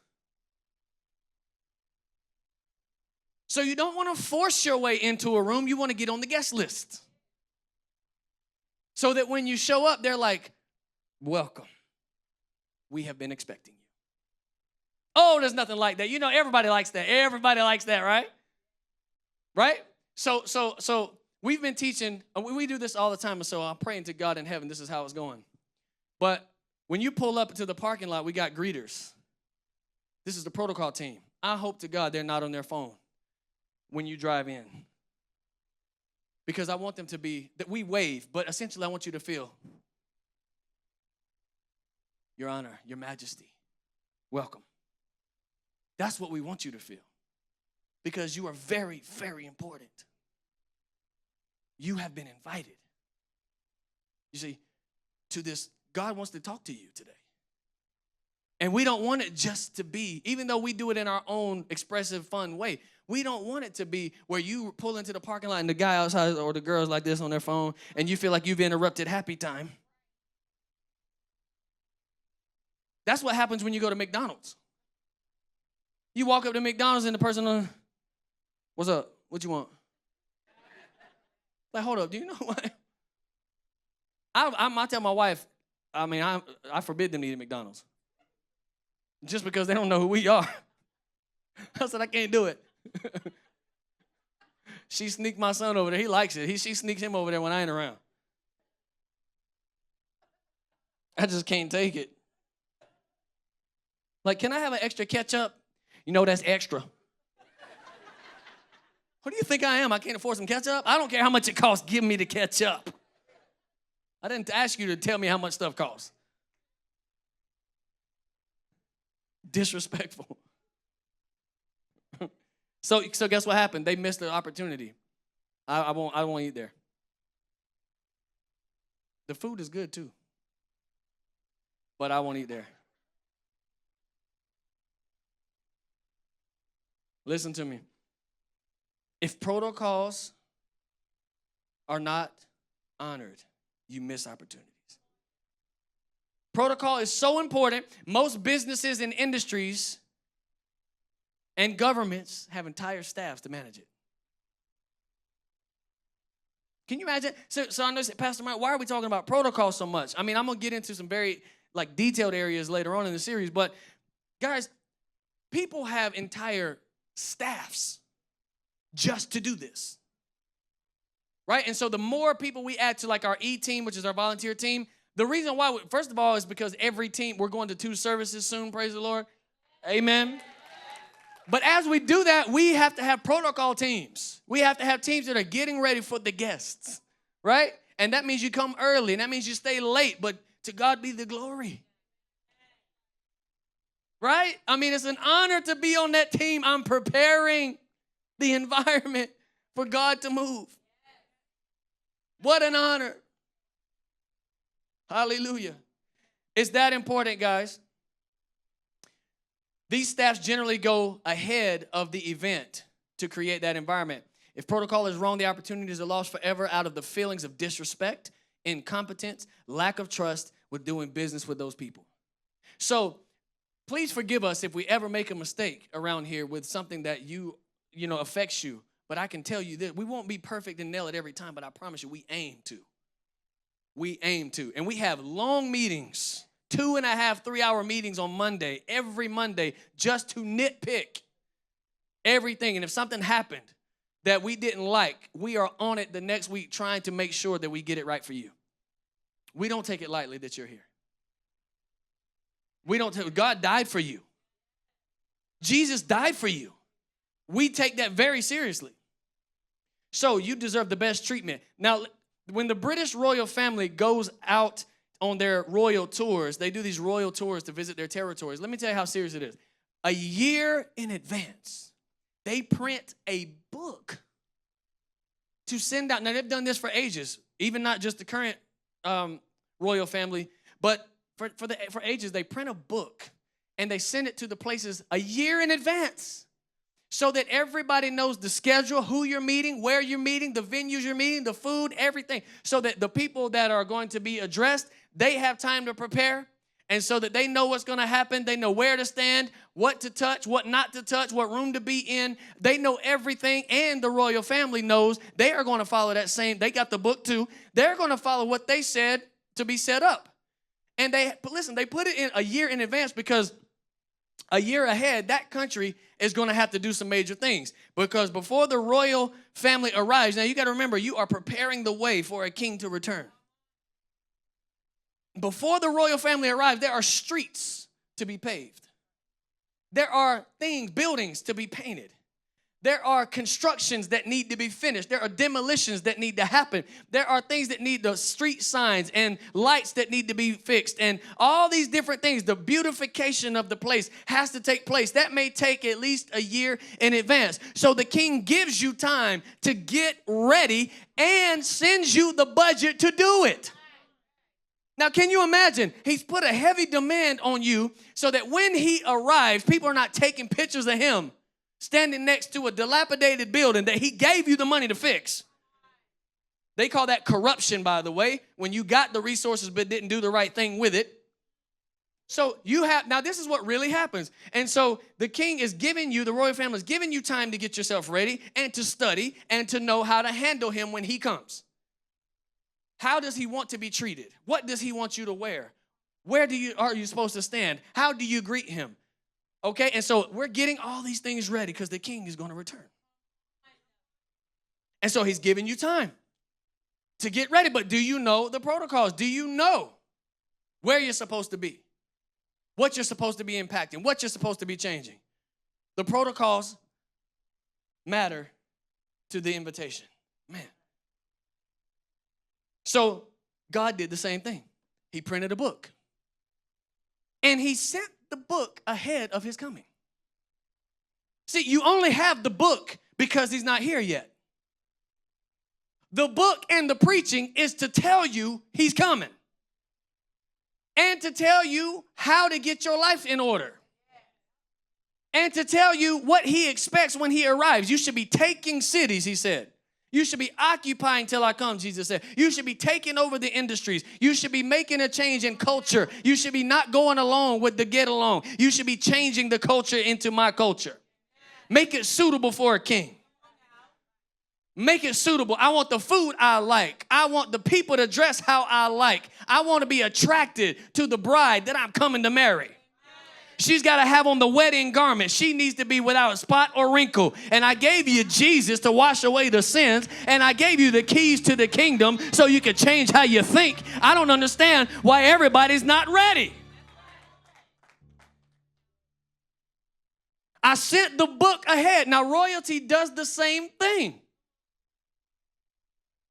So you don't want to force your way into a room. You want to get on the guest list. So that when you show up, they're like, welcome. We have been expecting you. Oh, there's nothing like that. Everybody likes that. Everybody likes that, right? Right? So we've been teaching. We do this all the time, and so I'm praying to God in heaven. This is how it's going. But when you pull up into the parking lot, we got greeters. This is the protocol team. I hope to God they're not on their phone when you drive in. Because I want them to be, that we wave, but essentially I want you to feel, Your Honor, Your Majesty, welcome. That's what we want you to feel. Because you are very, very important. You have been invited. You see, to this, God wants to talk to you today. And we don't want it just to be, even though we do it in our own expressive, fun way, we don't want it to be where you pull into the parking lot and the guy outside or the girls like this on their phone and you feel like you've interrupted happy time. That's what happens when you go to McDonald's. You walk up to McDonald's and the person, what's up? What you want? Like, hold up, do you know what? I tell my wife, I forbid them to eat at McDonald's. Just because they don't know who we are. I said, I can't do it. She sneaked my son over there. He likes it. She sneaks him over there when I ain't around. I just can't take it. Like, can I have an extra ketchup? You know, that's extra. What do you think I am? I can't afford some ketchup? I don't care how much it costs. Give me the ketchup. I didn't ask you to tell me how much stuff costs. Disrespectful. So guess what happened? They missed the opportunity. I won't eat there. The food is good too, but I won't eat there. Listen to me. If protocols are not honored, you miss opportunities. Protocol is so important. Most businesses and industries and governments have entire staffs to manage it. Can you imagine? So I know, Pastor Mike, why are we talking about protocol so much? I mean, I'm going to get into some very detailed areas later on in the series, but guys, people have entire staffs just to do this. Right? And so the more people we add to our E-team, which is our volunteer team, the reason why, first of all, is because every team, we're going to 2 services soon, praise the Lord. Amen. But as we do that, we have to have protocol teams. We have to have teams that are getting ready for the guests, right? And that means you come early, and that means you stay late, but to God be the glory. Right? I mean, it's an honor to be on that team. I'm preparing the environment for God to move. What an honor. Hallelujah. It's that important, guys. These staffs generally go ahead of the event to create that environment. If protocol is wrong, the opportunities are lost forever out of the feelings of disrespect, incompetence, lack of trust with doing business with those people. So please forgive us if we ever make a mistake around here with something that affects you. But I can tell you this, we won't be perfect and nail it every time, but I promise you we aim to. We aim to. And we have long meetings, 2.5, 3-hour meetings on Monday, every Monday, just to nitpick everything. And if something happened that we didn't like, we are on it the next week trying to make sure that we get it right for you. We don't take it lightly that you're here. God died for you. Jesus died for you. We take that very seriously. So you deserve the best treatment. Now, when the British royal family goes out on their royal tours, they do these royal tours to visit their territories. Let me tell you how serious it is. A year in advance, they print a book to send out. Now, they've done this for ages, even not just the current royal family, but for ages, they print a book and they send it to the places a year in advance so that everybody knows the schedule, who you're meeting, where you're meeting, the venues you're meeting, the food, everything, so that the people that are going to be addressed, they have time to prepare, and so that they know what's going to happen. They know where to stand, what to touch, what not to touch, what room to be in. They know everything, and the royal family knows they are going to follow that same. They got the book too. They're going to follow what they said to be set up. And they put it in a year in advance because a year ahead, that country is going to have to do some major things. Because before the royal family arrives, now you got to remember, you are preparing the way for a king to return. Before the royal family arrives, there are streets to be paved. There are buildings to be painted. There are constructions that need to be finished. There are demolitions that need to happen. There are things that need the street signs and lights that need to be fixed and all these different things. The beautification of the place has to take place. That may take at least a year in advance. So the king gives you time to get ready and sends you the budget to do it. Now, can you imagine? He's put a heavy demand on you so that when he arrives, people are not taking pictures of him standing next to a dilapidated building that he gave you the money to fix. They call that corruption, by the way, when you got the resources but didn't do the right thing with it. So now this is what really happens. And so the king is giving you, the royal family is giving you time to get yourself ready and to study and to know how to handle him when he comes. How does he want to be treated? What does he want you to wear? Where are you supposed to stand? How do you greet him? Okay, and so we're getting all these things ready because the king is going to return. And so he's giving you time to get ready. But do you know the protocols? Do you know where you're supposed to be, what you're supposed to be impacting, what you're supposed to be changing. The protocols matter to the invitation. Man. So God did the same thing. He printed a book. And he sent the book ahead of his coming. See, you only have the book because he's not here yet. The book and the preaching is to tell you he's coming. And to tell you how to get your life in order. And to tell you what he expects when he arrives. You should be taking cities, he said. You should be occupying till I come, Jesus said. You should be taking over the industries. You should be making a change in culture. You should be not going along with the get along. You should be changing the culture into my culture. Make it suitable for a king. Make it suitable. I want the food I like. I want the people to dress how I like. I want to be attracted to the bride that I'm coming to marry. She's got to have on the wedding garment. She needs to be without spot or wrinkle. And I gave you Jesus to wash away the sins. And I gave you the keys to the kingdom so you can change how you think. I don't understand why everybody's not ready. I sent the book ahead. Now, royalty does the same thing.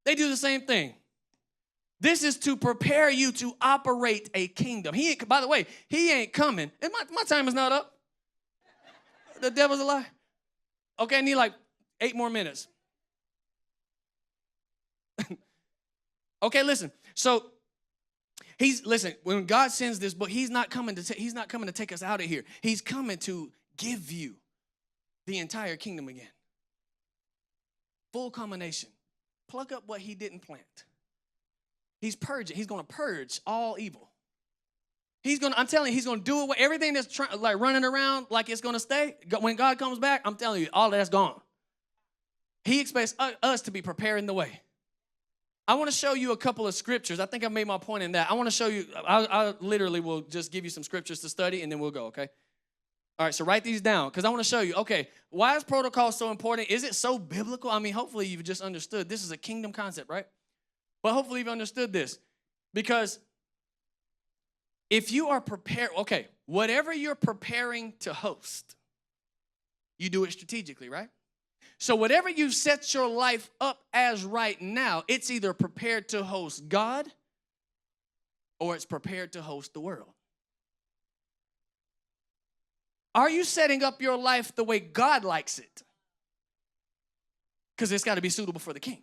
They do the same thing. This is to prepare you to operate a kingdom. By the way, he ain't coming. And my time is not up. The devil's a lie. Okay, I need like 8 more minutes. Okay, listen. So when God sends this book, he's not coming to take us out of here. He's coming to give you the entire kingdom again. Full culmination. Pluck up what he didn't plant. He's purging. He's going to purge all evil. I'm telling you, he's going to do away everything that's like running around like it's going to stay. When God comes back, I'm telling you, all of that's gone. He expects us to be preparing the way. I want to show you a couple of scriptures. I think I made my point in that. I want to show you, I literally will just give you some scriptures to study and then we'll go, okay? All right, so write these down because I want to show you, okay, why is protocol so important? Is it so biblical? I mean, hopefully you've just understood. This is a kingdom concept, right? But hopefully you've understood this because if you are prepared, okay, whatever you're preparing to host, you do it strategically, right? So whatever you've set your life up as right now, it's either prepared to host God or it's prepared to host the world. Are you setting up your life the way God likes it? Because it's got to be suitable for the king.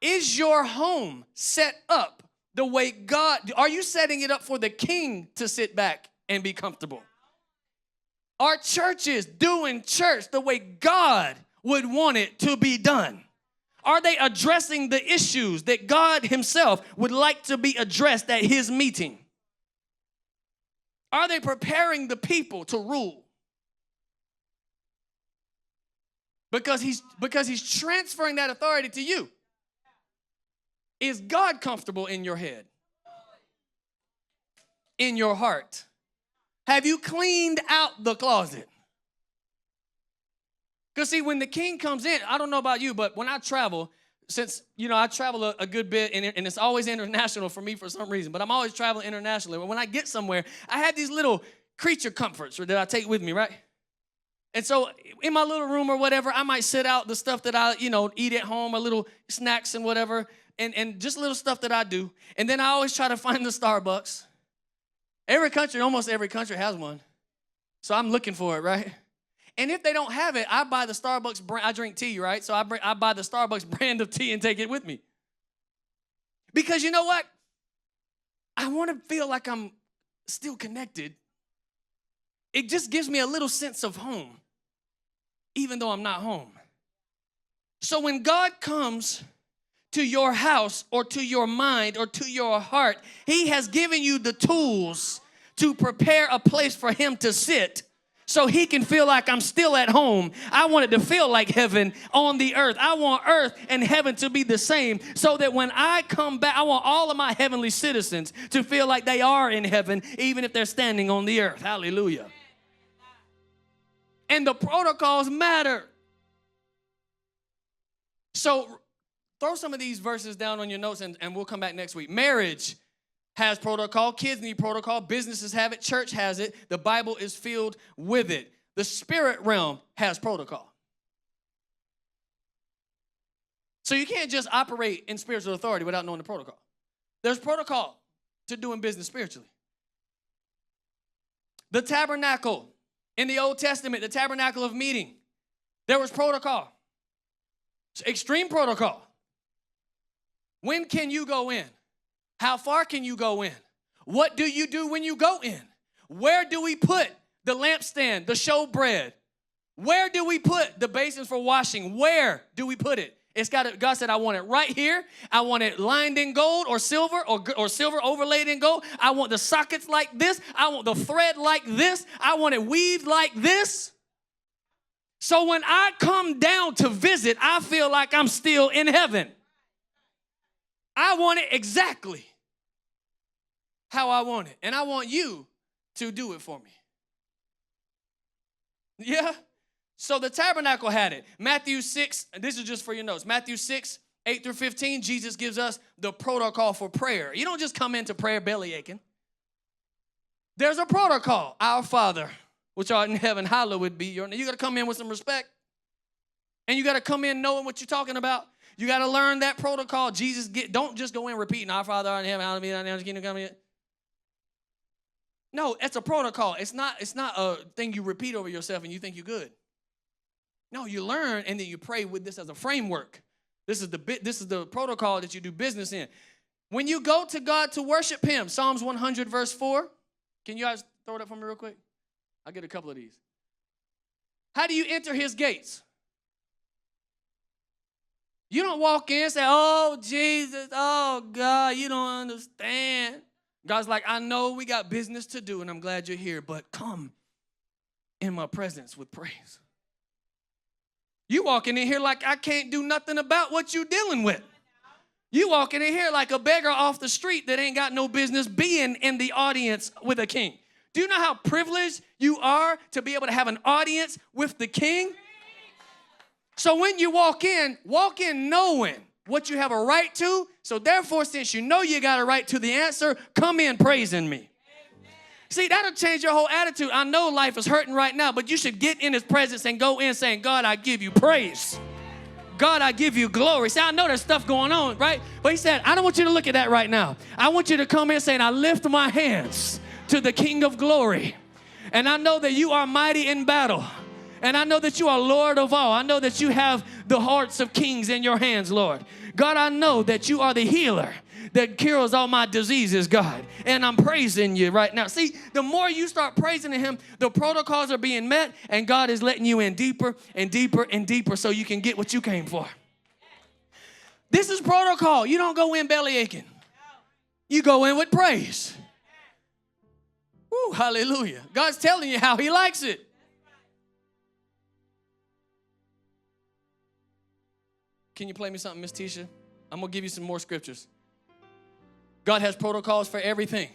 Is your home set up the way God, are you setting it up for the king to sit back and be comfortable? Are churches doing church the way God would want it to be done? Are they addressing the issues that God himself would like to be addressed at his meeting? Are they preparing the people to rule? Because he's transferring that authority to you. Is God comfortable in your head? In your heart? Have you cleaned out the closet? Because see, when the king comes in, I don't know about you, but when I travel, since, I travel a good bit, and it's always international for me for some reason, but I'm always traveling internationally. When I get somewhere, I have these little creature comforts that I take with me, right? And so in my little room or whatever, I might set out the stuff that I, eat at home, a little snacks and whatever, and just little stuff that I do. And then I always try to find the Starbucks. Almost every country has one. So I'm looking for it, right? And if they don't have it, I buy the Starbucks brand. I drink tea, right? So I buy the Starbucks brand of tea and take it with me. Because you know what? I want to feel like I'm still connected. It just gives me a little sense of home, even though I'm not home. So when God comes to your house or to your mind or to your heart, he has given you the tools to prepare a place for him to sit so he can feel like I'm still at home. I want it to feel like heaven on the earth. I want earth and heaven to be the same so that when I come back, I want all of my heavenly citizens to feel like they are in heaven, even if they're standing on the earth. Hallelujah. And the protocols matter. So throw some of these verses down on your notes and we'll come back next week. Marriage has protocol. Kids need protocol. Businesses have it. Church has it. The Bible is filled with it. The spirit realm has protocol. So you can't just operate in spiritual authority without knowing the protocol. There's protocol to doing business spiritually. The tabernacle in the Old Testament, the tabernacle of meeting, there was protocol. Extreme protocol. When can you go in? How far can you go in? What do you do when you go in? Where do we put the lampstand, the showbread? Where do we put the basins for washing? Where do we put it? God said, I want it right here. I want it lined in gold or silver overlaid in gold. I want the sockets like this. I want the thread like this. I want it weaved like this. So when I come down to visit, I feel like I'm still in heaven. I want it exactly how I want it. And I want you to do it for me. Yeah? So the tabernacle had it. Matthew 6, this is just for your notes. Matthew 6, 8 through 15, Jesus gives us the protocol for prayer. You don't just come into prayer belly aching. There's a protocol. Our Father, which art in heaven, hallowed be your name. You got to come in with some respect. And you got to come in knowing what you're talking about. You got to learn that protocol. Don't just go in repeating, our Father art in heaven, hallowed be thy name, kingdom come. No, it's a protocol. It's not a thing you repeat over yourself and you think you're good. No, you learn and then you pray with this as a framework. This is the protocol that you do business in. When you go to God to worship him, Psalms 100 verse 4. Can you guys throw it up for me real quick? I'll get a couple of these. How do you enter his gates? You don't walk in and say, oh, Jesus, oh, God, you don't understand. God's like, I know we got business to do, and I'm glad you're here, but come in my presence with praise. You walking in here like I can't do nothing about what you're dealing with. You walking in here like a beggar off the street that ain't got no business being in the audience with a king. Do you know how privileged you are to be able to have an audience with the king? So when you walk in knowing what you have a right to. So therefore, since you know you got a right to the answer, come in praising me. See, that'll change your whole attitude. I know life is hurting right now, but you should get in his presence and go in saying, God, I give you praise. God, I give you glory. See, I know there's stuff going on, right? But he said, I don't want you to look at that right now. I want you to come in saying, I lift my hands to the King of glory. And I know that you are mighty in battle. And I know that you are Lord of all. I know that you have the hearts of kings in your hands, Lord. God, I know that you are the healer that cures all my diseases, God. And I'm praising you right now. See, the more you start praising him, the protocols are being met, and God is letting you in deeper and deeper and deeper so you can get what you came for. This is protocol. You don't go in belly aching. You go in with praise. Woo, hallelujah. God's telling you how he likes it. Can you play me something, Miss Tisha? I'm going to give you some more scriptures. God has protocols for everything.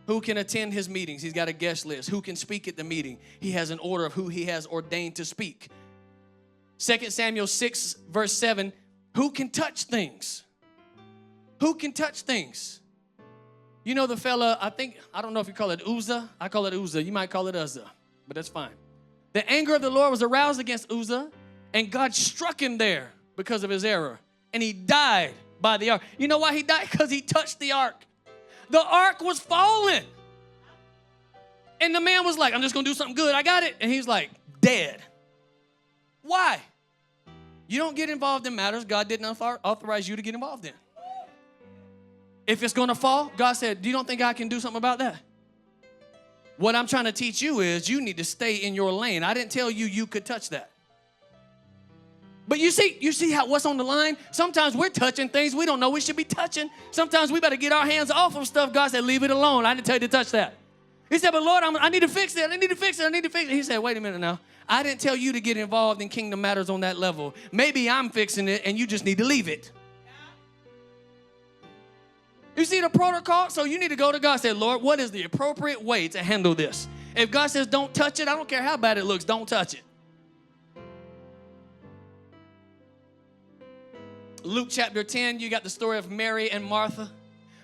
Who can attend his meetings? He's got a guest list. Who can speak at the meeting? He has an order of who he has ordained to speak. 2 Samuel 6, verse 7, who can touch things? Who can touch things? You know the fella, I don't know if you call it Uzzah. I call it Uzzah. You might call it Uzzah, but that's fine. The anger of the Lord was aroused against Uzzah, and God struck him there because of his error. And he died by the ark. You know why he died? Because he touched the ark. The ark was falling. And the man was like, I'm just going to do something good. I got it. And he's like, dead. Why? You don't get involved in matters God didn't authorize you to get involved in. If it's going to fall, God said, you don't think I can do something about that? What I'm trying to teach you is you need to stay in your lane. I didn't tell you you could touch that. But you see how what's on the line? Sometimes we're touching things we don't know we should be touching. Sometimes we better get our hands off of stuff. God said, leave it alone. I didn't tell you to touch that. He said, but Lord, I need to fix it. I need to fix it. I need to fix it. He said, wait a minute now. I didn't tell you to get involved in kingdom matters on that level. Maybe I'm fixing it and you just need to leave it. You see the protocol? So you need to go to God and say, Lord, what is the appropriate way to handle this? If God says don't touch it, I don't care how bad it looks, don't touch it. Luke chapter 10, you got the story of Mary and Martha.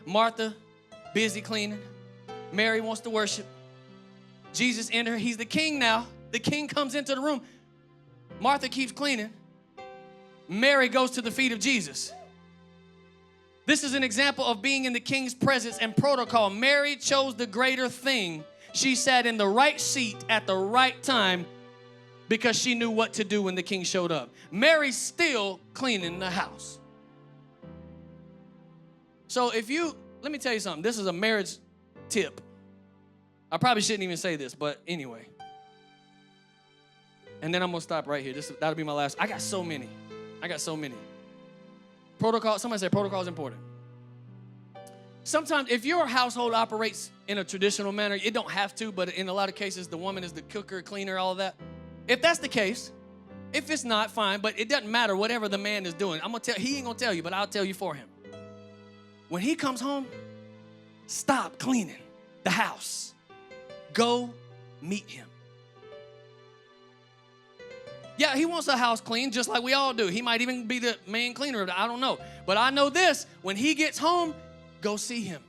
Martha busy cleaning. Mary wants to worship. Jesus enters. He's the king now. The king comes into the room. Martha keeps cleaning. Mary goes to the feet of Jesus. This is an example of being in the king's presence and protocol. Mary chose the greater thing. She sat in the right seat at the right time because she knew what to do when the king showed up. Mary's still cleaning the house. So let me tell you something. This is a marriage tip. I probably shouldn't even say this, but anyway. And then I'm going to stop right here. That'll be my last. I got so many. Protocol. Somebody said protocol is important. Sometimes if your household operates in a traditional manner, it don't have to, but in a lot of cases, the woman is the cooker, cleaner, all of that. If that's the case, if it's not, fine, but it doesn't matter whatever the man is doing. He ain't going to tell you, but I'll tell you for him. When he comes home, stop cleaning the house. Go meet him. Yeah, he wants the house clean just like we all do. He might even be the main cleaner. I don't know. But I know this. When he gets home, go see him.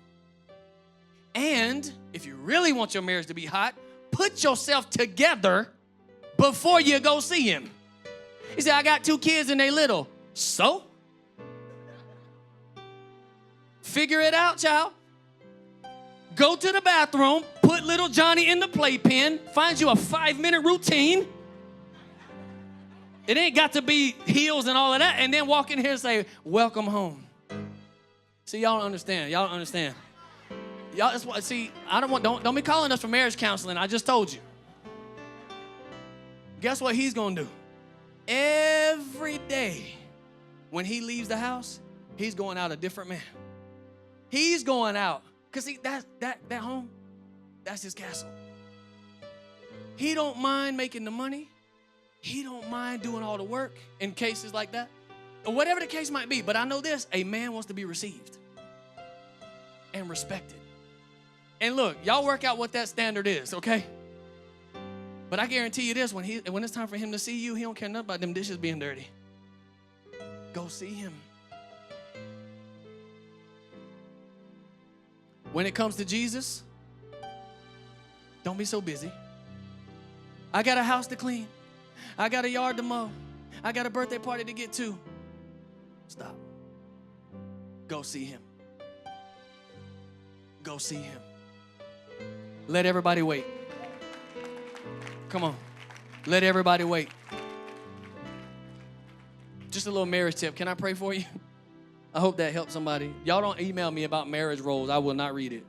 And if you really want your marriage to be hot, put yourself together before you go see him. He said, I got 2 kids and they little. So? Figure it out, child. Go to the bathroom, put little Johnny in the playpen, find you a 5-minute routine. It ain't got to be heels and all of that, and then walk in here and say, welcome home. See, y'all don't understand. Y'all don't understand. Y'all, that's what, see, don't be calling us for marriage counseling. I just told you. Guess what he's going to do? Every day when he leaves the house, he's going out a different man. He's going out. Because see, that home, that's his castle. He don't mind making the money. He don't mind doing all the work in cases like that. Or whatever the case might be. But I know this, a man wants to be received and respected. And look, y'all work out what that standard is, okay? But I guarantee you this, when it's time for him to see you, he don't care nothing about them dishes being dirty. Go see him. When it comes to Jesus, don't be so busy. I got a house to clean. I got a yard to mow. I got a birthday party to get to. Stop. Go see him. Go see him. Let everybody wait. Come on. Let everybody wait. Just a little marriage tip. Can I pray for you? I hope that helps somebody. Y'all don't email me about marriage roles. I will not read it.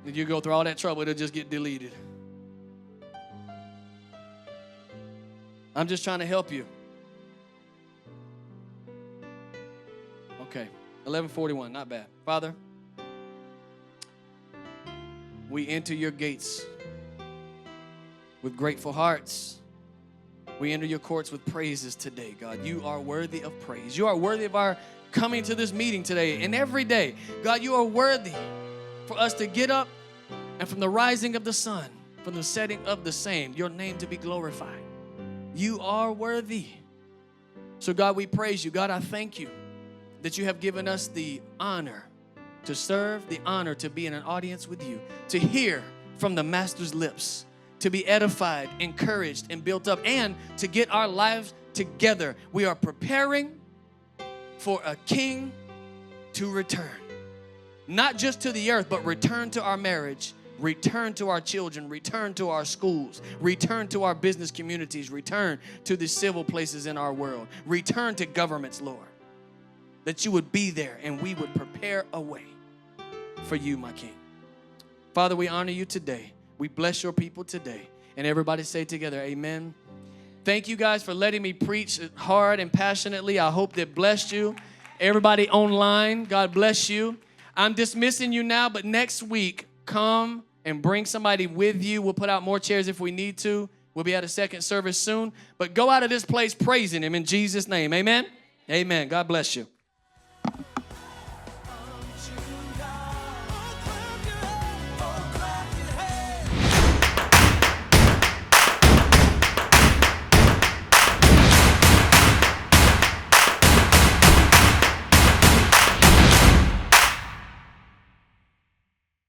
If you go through all that trouble, it'll just get deleted. I'm just trying to help you. Okay, 11:41, not bad. Father, we enter your gates with grateful hearts. We enter your courts with praises today, God. You are worthy of praise. You are worthy of our coming to this meeting today and every day. God, you are worthy for us to get up and from the rising of the sun, from the setting of the same, your name to be glorified. You are worthy. So God, we praise you. God, I thank you that you have given us the honor to serve, the honor to be in an audience with you, to hear from the Master's lips, to be edified, encouraged, and built up, and to get our lives together. We are preparing for a king to return. Not just to the earth, but return to our marriage, return to our children, return to our schools, return to our business communities, return to the civil places in our world, return to governments, Lord, that you would be there and we would prepare a way for you, my King. Father, we honor you today. We bless your people today. And everybody say together, amen. Thank you guys for letting me preach hard and passionately. I hope that blessed you. Everybody online, God bless you. I'm dismissing you now, but next week, come and bring somebody with you. We'll put out more chairs if we need to. We'll be at a second service soon. But go out of this place praising him in Jesus' name. Amen? Amen. God bless you.